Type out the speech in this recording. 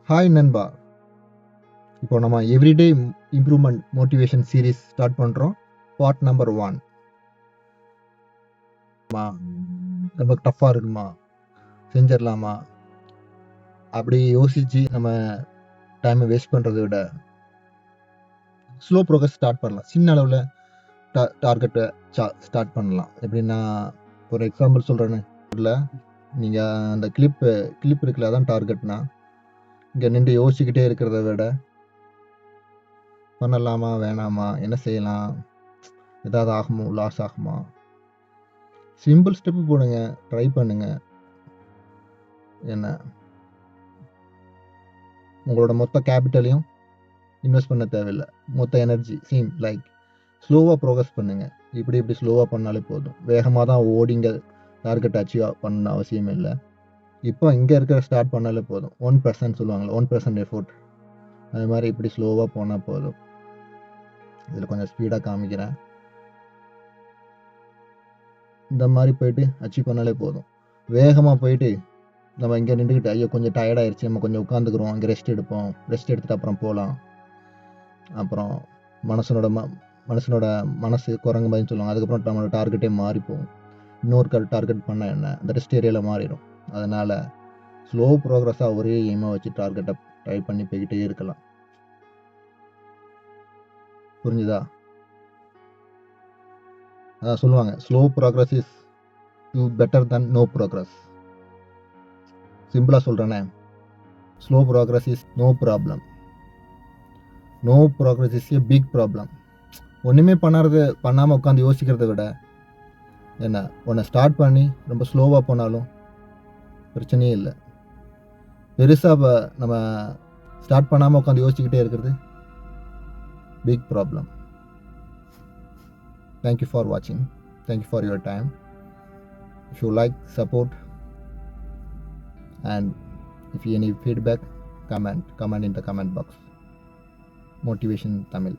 Hi நண்பா. இப்போ நம்ம everyday improvement motivation series start பண்ணுறோம். Part number 1. நமக்கு டஃப்பாக இருக்குமா, செஞ்சிடலாமா, அப்படி யோசித்து நம்ம டைமை வேஸ்ட் பண்ணுறதை விட ஸ்லோ ப்ரோக்ரஸ் ஸ்டார்ட் பண்ணலாம். சின்ன அளவில் டார்கெட்டை ஸ்டார்ட் பண்ணலாம். எப்படின்னா, ஒரு எக்ஸாம்பிள் சொல்கிறேன்னு இல்லை, நீங்கள் அந்த கிளிப் இருக்குல்ல, அதான் டார்கெட்னா, இங்கே நின்று யோசிச்சுக்கிட்டே இருக்கிறத விட பண்ணலாமா வேணாமா, என்ன செய்யலாம், ஏதாவது ஆகுமோ, லாஸ் ஆகுமா, சிம்பிள் ஸ்டெப்பு போடுங்க, ட்ரை பண்ணுங்க. என்ன, உங்களோட மொத்த கேபிட்டலையும் இன்வெஸ்ட் பண்ண தேவையில்லை, மொத்த எனர்ஜி ஸ்லோவாக ப்ரோக்ரஸ் பண்ணுங்க. இப்படி ஸ்லோவாக பண்ணாலே போதும். வேகமாக தான் ஓடிங்க டார்கெட் அச்சீவ் பண்ண அவசியம் இல்லை. இப்போ இங்கே இருக்கிற ஸ்டார்ட் பண்ணாலே போதும். 1% சொல்லுவாங்களே, 1% எஃபோர்ட், அது மாதிரி இப்படி ஸ்லோவாக போனால் போதும். இதில் கொஞ்சம் ஸ்பீடாக காமிக்கிறேன். இந்த மாதிரி போயிட்டு அச்சீவ் பண்ணாலே போதும். வேகமாக போயிட்டு நம்ம இங்கே நின்றுக்கிட்டு ஐயோ கொஞ்சம் டயர்டாயிருச்சு, நம்ம கொஞ்சம் உட்காந்துக்கிறோம், இங்கே ரெஸ்ட் எடுப்போம், ரெஸ்ட் எடுத்துகிட்டு அப்புறம் போகலாம், அப்புறம் மனசனோட மனசு குரங்கு மாதிரி சொல்லுவாங்க. அதுக்கப்புறம் நம்மளோட டார்கெட்டே மாறிப்போம். இன்னொரு டார்கெட் பண்ண என்ன, அந்த ரெஸ்ட் ஏரியாவில் மாறிடும். அதனால் ஸ்லோ ப்ரோக்ரஸாக ஒரே எய்மாக வச்சு டார்கெட்டை ட்ரை பண்ணி போய்கிட்டே இருக்கலாம். புரிஞ்சுதா? அதான் சொல்லுவாங்க, slow progress is better than no progress. சிம்பிளாக சொல்கிறேனே, slow progress is no problem, no progress is a big problem. ஒன்றுமே பண்ணாமல் உட்காந்து யோசிக்கிறத விட என்ன, ஒன்றை ஸ்டார்ட் பண்ணி ரொம்ப ஸ்லோவாக போனாலும் பிரச்சனையே இல்லை. பெருசாக நம்ம ஸ்டார்ட் பண்ணாமல் உட்காந்து யோசிச்சுக்கிட்டே இருக்கிறது big problem. Thank you for watching. Thank you for your time. If you like, support, and if you any feedback, comment in the comment box. Motivation Tamil.